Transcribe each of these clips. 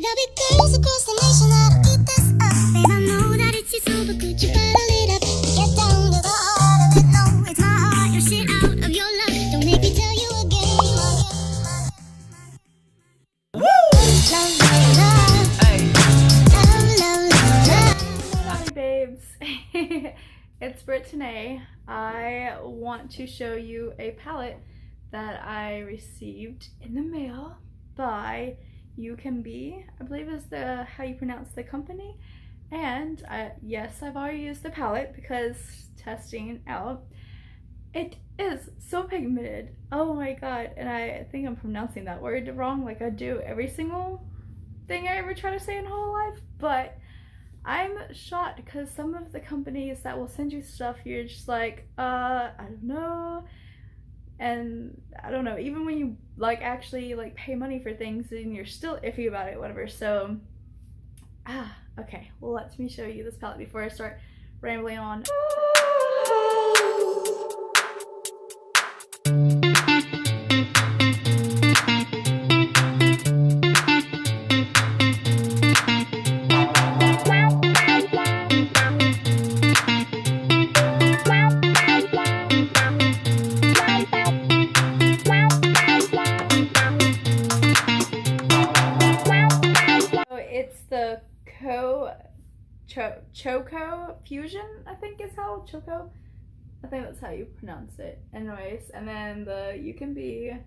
There'll be girls across the nation that'll eat this up. Babe, I know that it's you, so but could you bottle it up? Get down to the heart of it. No, it's my heart. Your shit out of your love. Don't make me tell you again. Woo! Love, love, love. Hey. Love, love, love, love. Howdy babes. It's Brittaineayy. I want to show you a palette that I received in the mail by UCANBE, I believe is how you pronounce the company. And yes, I've already used the palette because testing out. It is so pigmented. Oh my god. And I think I'm pronouncing that word wrong, like I do every single thing I ever try to say in my whole life. But I'm shocked because some of the companies that will send you stuff, you're just like, I don't know. And I don't know, even when you like actually like pay money for things and you're still iffy about it, whatever. So okay, well, let me show you this palette before I start rambling on. The ChoCoFusion, I think is how I think that's how you pronounce it. Anyways, and then the UCANBE.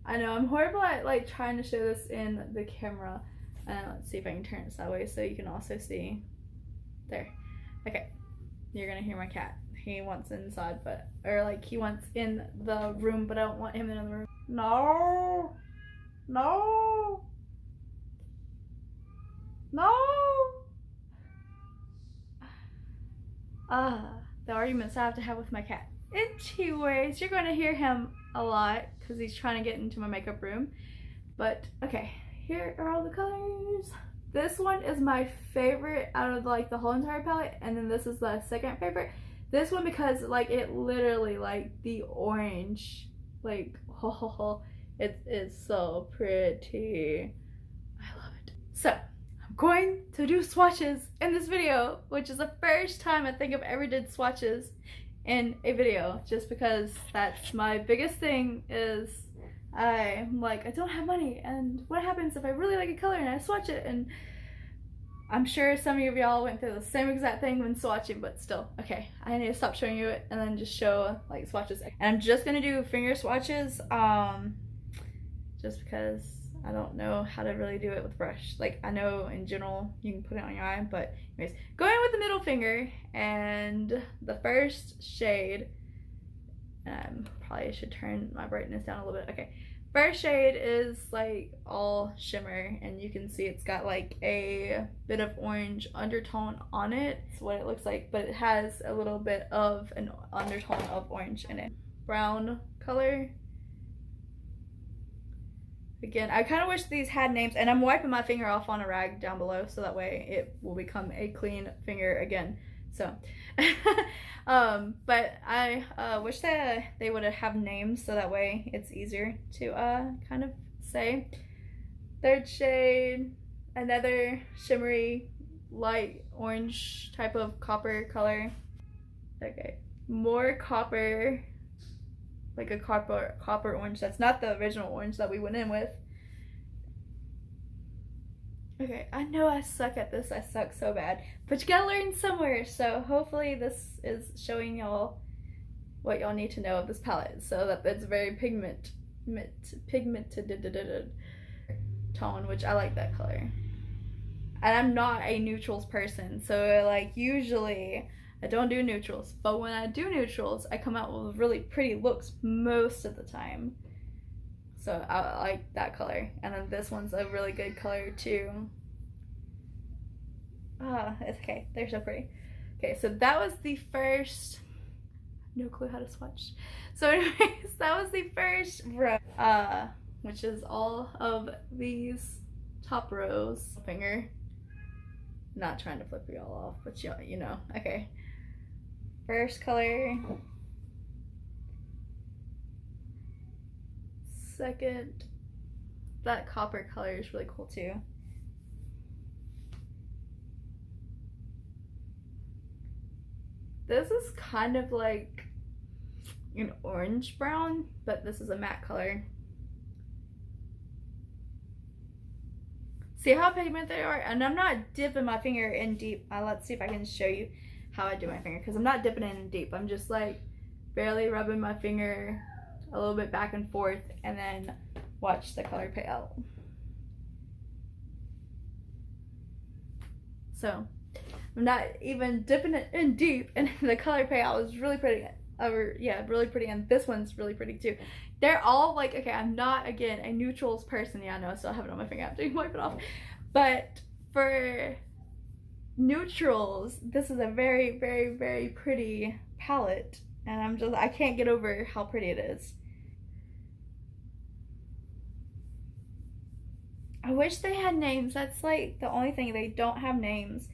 I know I'm horrible at like trying to show this in the camera. Let's see if I can turn it that way so you can also see. There. Okay. You're gonna hear my cat. He wants inside, he wants in the room, but I don't want him in the room. No. No. No! The arguments I have to have with my cat. Anyways, you're going to hear him a lot because he's trying to get into my makeup room. But, okay, here are all the colors. This one is my favorite out of like the whole entire palette, and then this is the second favorite. This one because like it literally like the orange, like it is so pretty. I love it. So going to do swatches in this video, which is the first time I think I've ever did swatches in a video, just because that's my biggest thing. Is I'm like, I don't have money, and what happens if I really like a color and I swatch it? And I'm sure some of y'all went through the same exact thing when swatching, but still. Okay, I need to stop showing you it and then just show like swatches. And I'm just gonna do finger swatches, just because I don't know how to really do it with brush. Like, I know in general you can put it on your eye, but anyways, going with the middle finger, and the first shade, probably should turn my brightness down a little bit. Okay, first shade is like all shimmer, and you can see it's got like a bit of orange undertone on it. It's what it looks like, but it has a little bit of an undertone of orange in it. Brown color. Again, I kind of wish these had names, and I'm wiping my finger off on a rag down below so that way it will become a clean finger again. So, but I wish that they would have names so that way it's easier to kind of say. Third shade, another shimmery light orange type of copper color. Okay, more copper. Like a copper orange. That's not the original orange that we went in with. Okay, I know I suck at this. I suck so bad. But you gotta learn somewhere. So hopefully this is showing y'all what y'all need to know of this palette, so that it's very pigmented tone, which I like that color. And I'm not a neutrals person, so like usually I don't do neutrals, but when I do neutrals, I come out with really pretty looks most of the time. So I like that color. And then this one's a really good color too. It's okay. They're so pretty. Okay, so that was the first. No clue how to swatch. So anyways, that was the first row, which is all of these top rows. Finger. Not trying to flip y'all off, but you know. Okay. First color, second, that copper color is really cool too. This is kind of like an orange brown, but this is a matte color. See how pigmented they are? And I'm not dipping my finger in deep. Let's see if I can show you how I do my finger, because I'm not dipping in deep. I'm just like barely rubbing my finger a little bit back and forth, and then watch the color pay out. So I'm not even dipping it in deep, and the color payout is really pretty. Really pretty, and this one's really pretty too. They're all like, okay, I'm not, again, a neutrals person. Yeah, I know I still have it on my finger after you wipe it off. But for neutrals, this is a very, very, very pretty palette, and I can't get over how pretty it is. I wish they had names. That's like the only thing, they don't have names,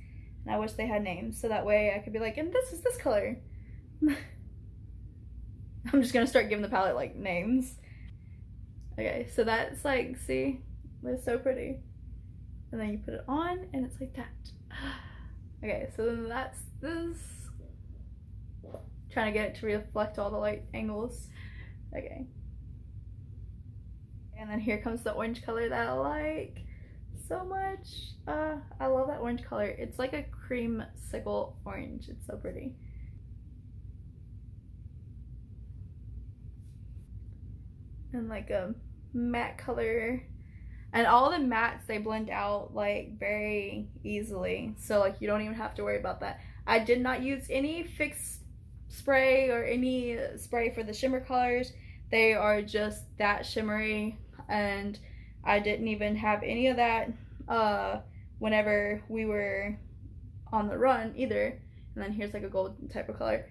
and I wish they had names, so that way I could be like, and this is this color. I'm just gonna start giving the palette like names. Okay, so that's like, see, it's so pretty. And then you put it on and it's like that. Okay, so then that's this. Trying to get it to reflect all the light angles. Okay. And then here comes the orange color that I like so much. I love that orange color. It's like a creamsicle orange. It's so pretty. And like a matte color, and all the mattes, they blend out like very easily, so like you don't even have to worry about that. I did not use any fixed spray or any spray for the shimmer colors. They are just that shimmery, and I didn't even have any of that whenever we were on the run either. And then here's like a gold type of color.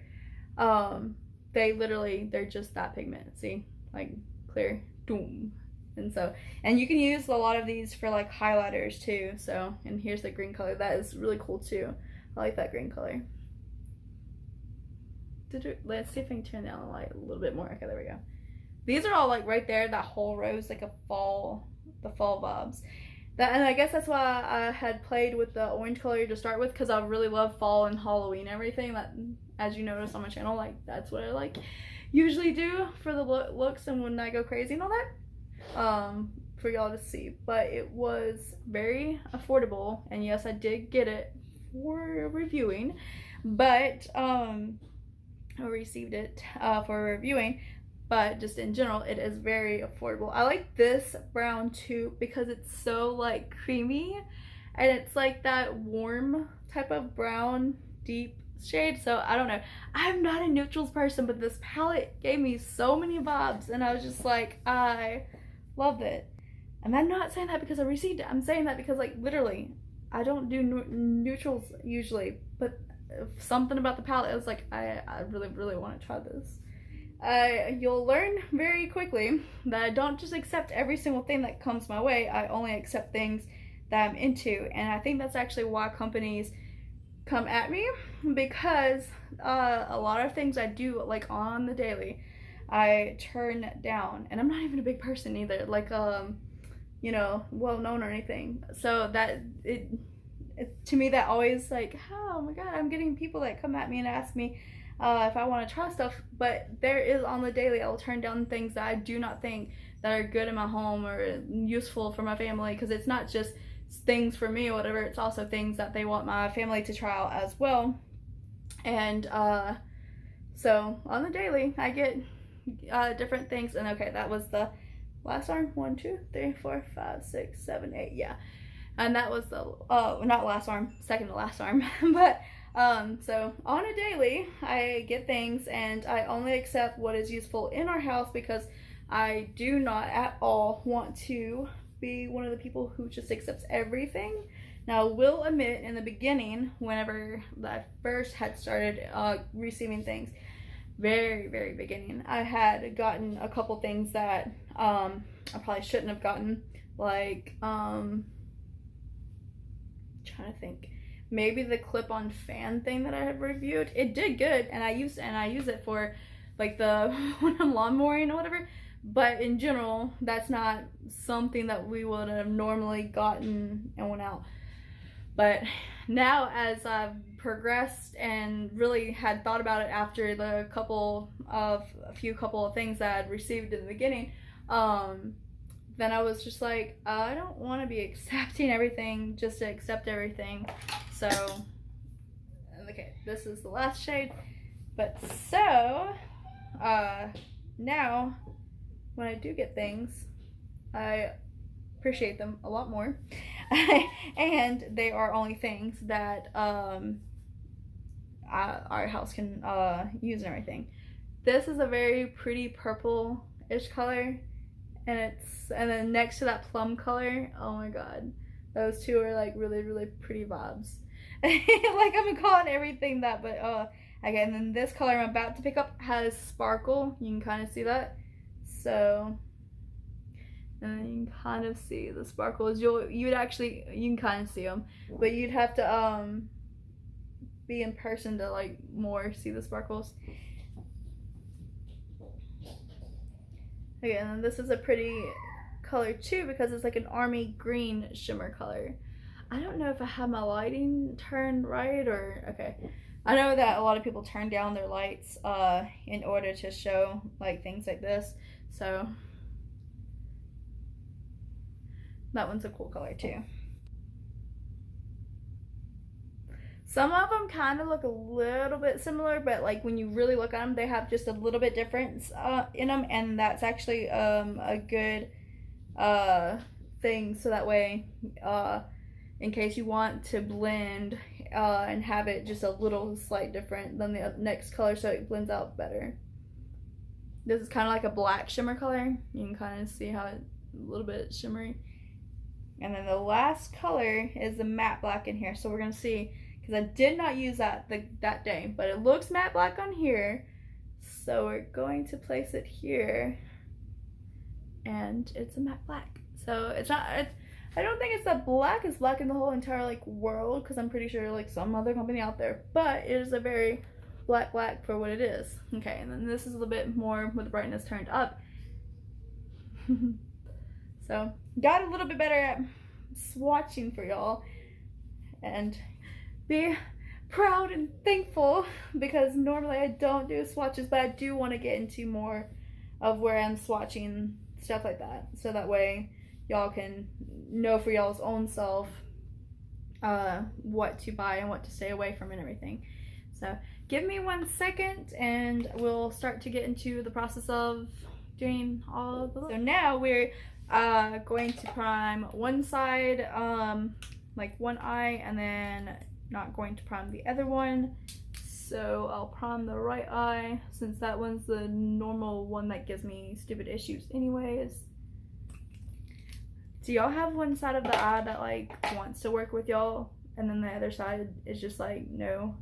They're just that pigment, see, like clear, boom. And you can use a lot of these for like highlighters too. So, and here's the green color. That is really cool too. I like that green color. Let's see if I can turn down the light a little bit more. Okay, there we go. These are all like right there. That whole row is like the fall vibes. And I guess that's why I had played with the orange color to start with, because I really love fall and Halloween and everything. That, as you notice on my channel, like that's what I like usually do for the looks and when I go crazy and all that, for y'all to see. But it was very affordable, and yes, I did get it for reviewing, but I received it for reviewing. But just in general, it is very affordable. I like this brown too because it's so like creamy, and it's like that warm type of brown deep shade. So I don't know, I'm not a neutrals person, but this palette gave me so many vibes, and I was just like, I loved it. And I'm not saying that because I received it. I'm saying that because like literally I don't do neutrals usually, but something about the palette, I was like, I really want to try this. You'll learn very quickly that I don't just accept every single thing that comes my way. I only accept things that I'm into, and I think that's actually why companies come at me, because a lot of things I do like on the daily I turn down, and I'm not even a big person either, like you know, well known or anything. So that it to me, that always like, oh my god, I'm getting people that come at me and ask me if I want to try stuff. But there is, on the daily, I will turn down things that I do not think that are good in my home or useful for my family, because it's not just things for me or whatever, it's also things that they want my family to try out as well. And so on the daily I get different things. And okay, that was the last arm. 1, 2, 3, 4, 5, 6, 7, 8, yeah. And that was the not last arm, second to last arm. But so on a daily I get things, and I only accept what is useful in our house, because I do not at all want to be one of the people who just accepts everything. Now, I will admit, in the beginning, whenever I first had started receiving things, very beginning, I had gotten a couple things that I probably shouldn't have gotten, like trying to think, maybe the clip-on fan thing that I had reviewed. It did good, and I use it for like the when I'm lawn mowing or whatever. But in general, that's not something that we would have normally gotten and went out. But now, as I've progressed and really had thought about it after the few couple of things that I'd received in the beginning, then I was just like, I don't want to be accepting everything just to accept everything. So, okay, this is the last shade. But so, now, when I do get things, I appreciate them a lot more. And they are only things that our house can use and everything. This is a very pretty purple-ish color, and then next to that plum color, oh my god, those two are like really, really pretty vibes. Like, I'm calling everything that, but okay. And then this color I'm about to pick up has sparkle. You can kind of see that. So, and then you can kind of see the sparkles. You can kind of see them, but you'd have to be in person to like more see the sparkles. Okay, and then this is a pretty color too because it's like an army green shimmer color. I don't know if I have my lighting turned right or okay. I know that a lot of people turn down their lights in order to show like things like this. So that one's a cool color too. Some of them kind of look a little bit similar, but like when you really look at them, they have just a little bit difference in them, and that's actually a good thing. So that way, in case you want to blend and have it just a little slight different than the next color, so it blends out better. This is kind of like a black shimmer color. You can kind of see how it's a little bit shimmery. And then the last color is the matte black in here. So we're gonna see, because I did not use that that day, but it looks matte black on here. So we're going to place it here, and it's a matte black. So it's not. I don't think it's that black. It's black in the whole entire like world, because I'm pretty sure like some other company out there. But it is a very black for what it is. Okay, and then this is a little bit more with the brightness turned up. So got a little bit better at swatching for y'all, and be proud and thankful, because normally I don't do swatches, but I do want to get into more of where I'm swatching stuff like that, so that way y'all can know for y'all's own self what to buy and what to stay away from and everything. So give me 1 second and we'll start to get into the process of doing all of the looks. So now we're going to prime one side, like one eye, and then not going to prime the other one. So I'll prime the right eye, since that one's the normal one that gives me stupid issues anyways. Do y'all have one side of the eye that like wants to work with y'all, and then the other side is just like no?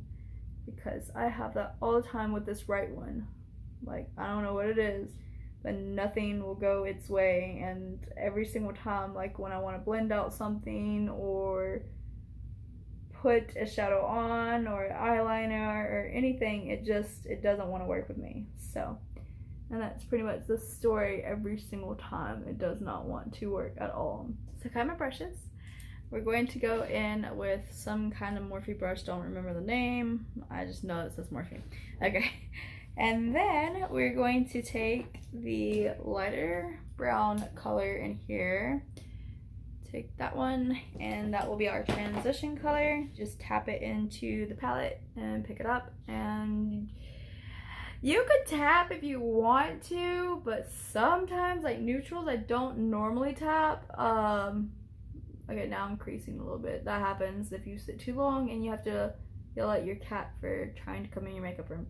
Because I have that all the time with this right one. Like, I don't know what it is, but nothing will go its way, and every single time, like when I want to blend out something or put a shadow on or eyeliner or anything, it doesn't want to work with me. So, and that's pretty much the story every single time. It does not want to work at all. So I got my brushes. We're going to go in with some kind of Morphe brush. Don't remember the name. I just know it says Morphe. Okay. And then we're going to take the lighter brown color in here. Take that one, and that will be our transition color. Just tap it into the palette and pick it up. And you could tap if you want to, but sometimes, like neutrals, I don't normally tap. Okay, now I'm creasing a little bit. That happens if you sit too long and you have to yell at your cat for trying to come in your makeup room.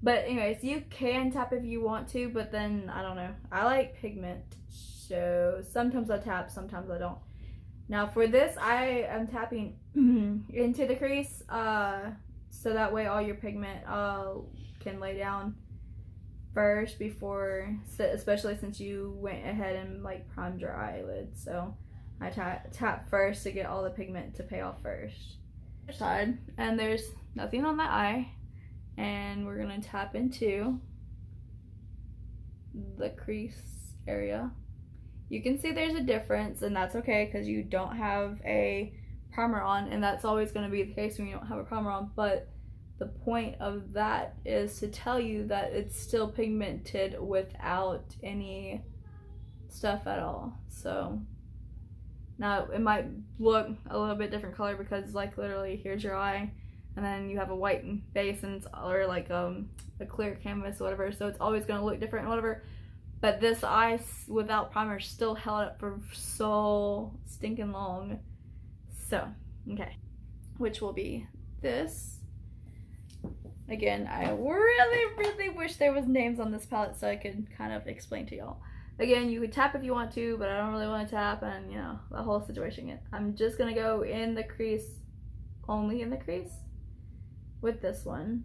Anyways, you can tap if you want to, but then, I don't know. I like pigment, so sometimes I tap, sometimes I don't. Now for this, I am tapping into the crease, so that way all your pigment can lay down first before, especially since you went ahead and like primed your eyelid. So I tap first to get all the pigment to pay off first. Side, and there's nothing on that eye, and we're gonna tap into the crease area. You can see there's a difference, and that's okay because you don't have a primer on, and that's always going to be the case when you don't have a primer on, but the point of that is to tell you that it's still pigmented without any stuff at all. So now it might look a little bit different color because like literally here's your eye and then you have a white base and it's, or like a clear canvas or whatever, so it's always going to look different and whatever. But this eye without primer still held up for so stinking long. So okay, which will be this. Again, I really wish there was names on this palette so I could kind of explain to y'all. Again, you could tap if you want to, but I don't really want to tap, and you know, the whole situation. I'm just gonna go in the crease, only in the crease, with this one.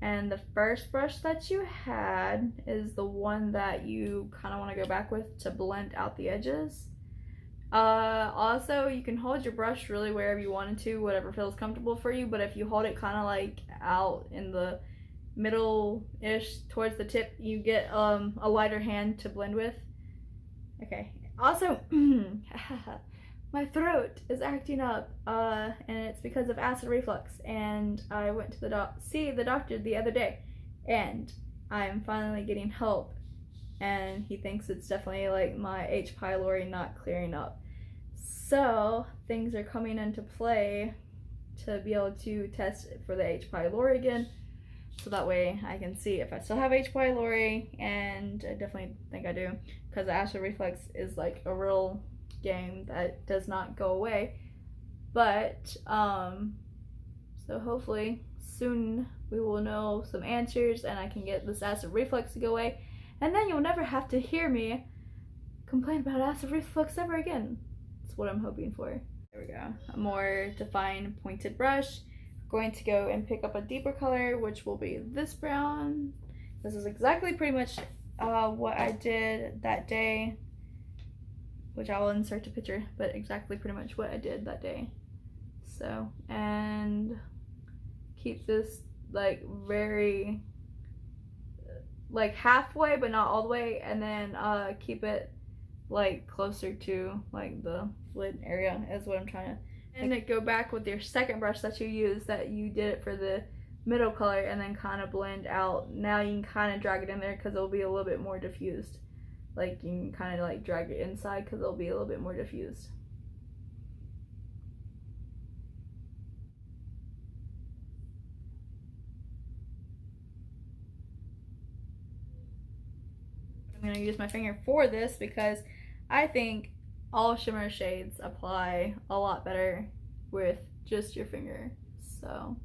And the first brush that you had is the one that you kind of want to go back with to blend out the edges. Also, you can hold your brush really wherever you wanted to, whatever feels comfortable for you, but if you hold it kind of like out in the middle-ish towards the tip, you get a lighter hand to blend with. Okay, also my throat is acting up, and it's because of acid reflux, and I went to the doctor the other day, and I'm finally getting help, and he thinks it's definitely like my H. pylori not clearing up. So things are coming into play to be able to test for the H. pylori again, so that way I can see if I still have H. pylori, and I definitely think I do, because acid reflux is like a real game that does not go away. But so hopefully soon we will know some answers and I can get this acid reflux to go away, and then you'll never have to hear me complain about acid reflux ever again. That's what I'm hoping for. There we go. A more defined pointed brush. I'm going to go and pick up a deeper color, which will be this brown. This is exactly pretty much what I did that day, which I will insert a picture, but exactly pretty much what I did that day. So, and keep this like very like halfway but not all the way, and then keep it like closer to like the lid area is what I'm trying to. And then go back with your second brush that you used, that you did it for the middle color, and then kind of blend out. Now you can kind of drag it in there because it'll be a little bit more diffused. Like you can kind of like drag it inside because it'll be a little bit more diffused. I'm going to use my finger for this because I think all shimmer shades apply a lot better with just your finger. So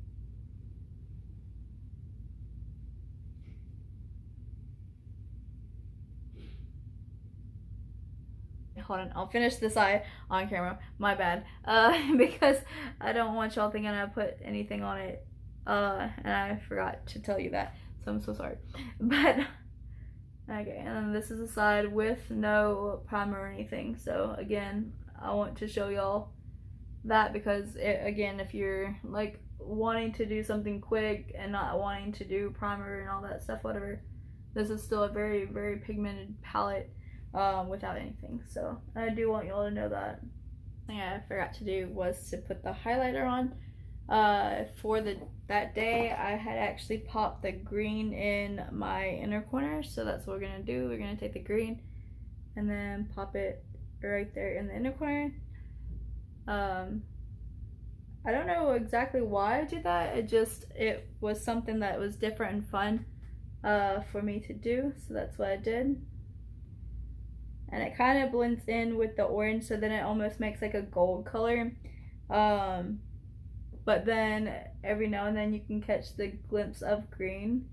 hold on, I'll finish this eye on camera, my bad, because I don't want y'all thinking I put anything on it, and I forgot to tell you that, so I'm so sorry. But okay, and then this is the side with no primer or anything. So again, I want to show y'all that because again, if you're like wanting to do something quick and not wanting to do primer and all that stuff, whatever, this is still a very, very pigmented palette without anything. So I do want y'all to know that. The thing I forgot to do was to put the highlighter on. For that day, I had actually popped the green in my inner corner, so that's what we're gonna do. We're gonna take the green and then pop it right there in the inner corner. I don't know exactly why I did that. It was something that was different and fun for me to do, so that's what I did. And it kind of blends in with the orange, so then it almost makes like a gold color. But then every now and then you can catch the glimpse of green.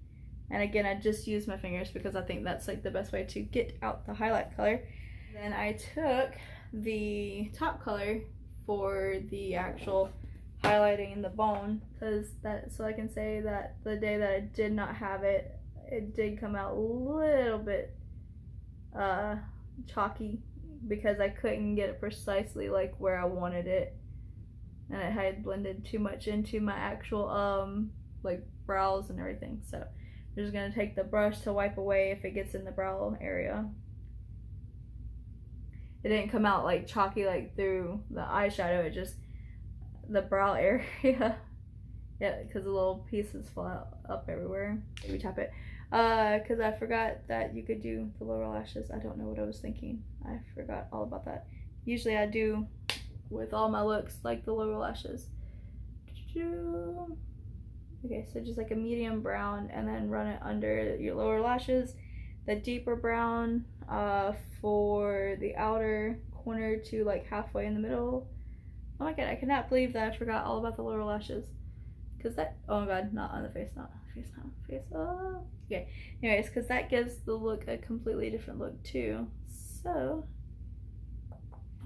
And again, I just use my fingers because I think that's like the best way to get out the highlight color. Then I took the top color for the actual highlighting the bone, so I can say that the day that I did not have it, it did come out a little bit chalky because I couldn't get it precisely like where I wanted it. And it had blended too much into my actual like brows and everything. So I'm just gonna take the brush to wipe away if it gets in the brow area. it didn't come out like chalky like through the eyeshadow. It just the brow area. Yeah, because the little pieces fall up everywhere. Maybe tap it. Because I forgot that you could do the lower lashes. I don't know what I was thinking. I forgot all about that. Usually I do with all my looks, like the lower lashes. Okay, so just like a medium brown, and then run it under your lower lashes. The deeper brown for the outer corner to like halfway in the middle. Oh my god, I cannot believe that I forgot all about the lower lashes. Cause that, oh my god, not on the face, not on the face, not on the face. Oh, okay. Anyways, because that gives the look a completely different look too. So,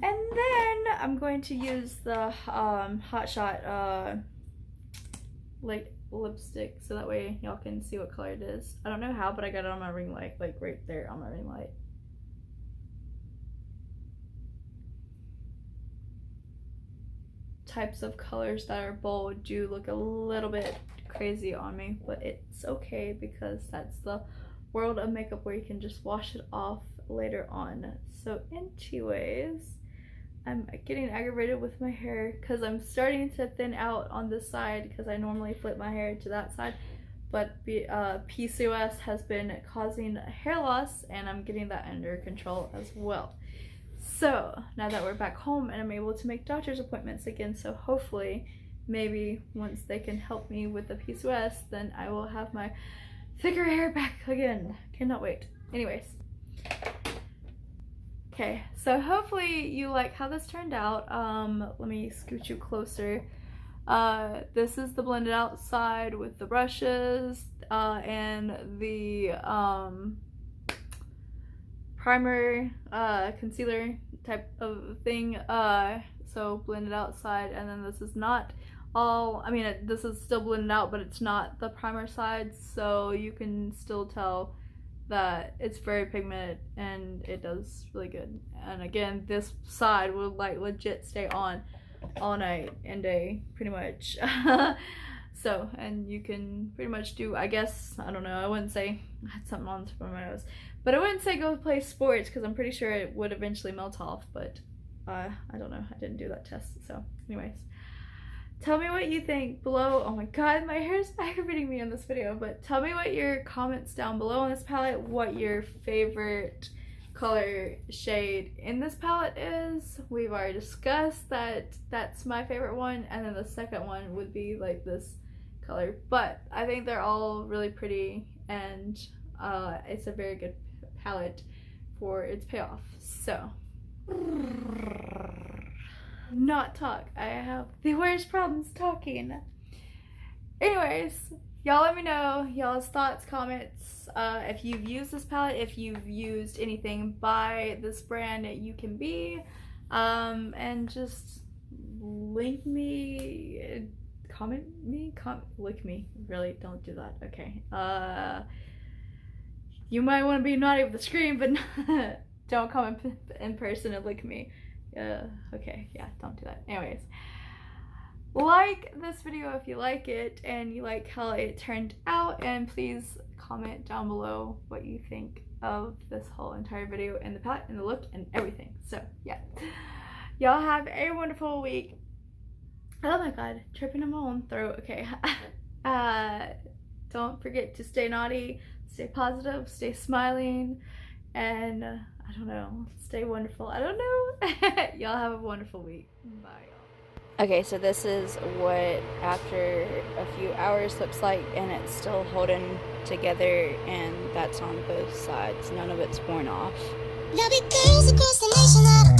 and then I'm going to use the Hot Shot like lipstick, so that way y'all can see what color it is. I don't know how, but I got it on my ring light, like right there on my ring light. Types of colors that are bold do look a little bit crazy on me, but it's okay because that's the world of makeup where you can just wash it off later on. So anyways, I'm getting aggravated with my hair because I'm starting to thin out on this side because I normally flip my hair to that side, but PCOS has been causing hair loss and I'm getting that under control as well. So now that we're back home and I'm able to make doctor's appointments again, so hopefully maybe once they can help me with the PCOS, then I will have my thicker hair back again. Cannot wait. Anyways, okay, so hopefully you like how this turned out. Let me scoot you closer. This is the blended out side with the brushes and the primer concealer type of thing, so blended out side, and then this is not all, I mean this is still blended out, but it's not the primer side, so you can still tell that it's very pigmented and it does really good. And again, this side will like legit stay on all night and day pretty much. So, and you can pretty much do, I guess, I don't know, I wouldn't say, I had something on the tip of my nose, but I wouldn't say go play sports because I'm pretty sure it would eventually melt off, but I don't know, I didn't do that test. So anyways, tell me what you think below. Oh my god, my hair's aggravating me in this video, but tell me what your comments down below on this palette, what your favorite color shade in this palette is. We've already discussed that that's my favorite one, and then the second one would be like this color, but I think they're all really pretty, and it's a very good palette for its payoff. So not talk, I have the worst problems talking. Anyways, y'all let me know y'all's thoughts, comments, if you've used this palette, if you've used anything by this brand at UCANBE, and just link me, comment me, lick me, really, don't do that, okay. You might want to be naughty with the screen, but don't comment in person and lick me. Okay, yeah, don't do that. Anyways, like this video if you like it and you like how it turned out, and please comment down below what you think of this whole entire video and the palette and the look and everything. So yeah, y'all have a wonderful week. Oh my god, tripping on my own throat. Okay. Don't forget to stay naughty, stay positive, stay smiling, and I don't know, stay wonderful. I don't know. Y'all have a wonderful week. Bye, y'all. Okay, so this is what after a few hours looks like, and it's still holding together, and that's on both sides. None of it's worn off. There'll be girls across the nation that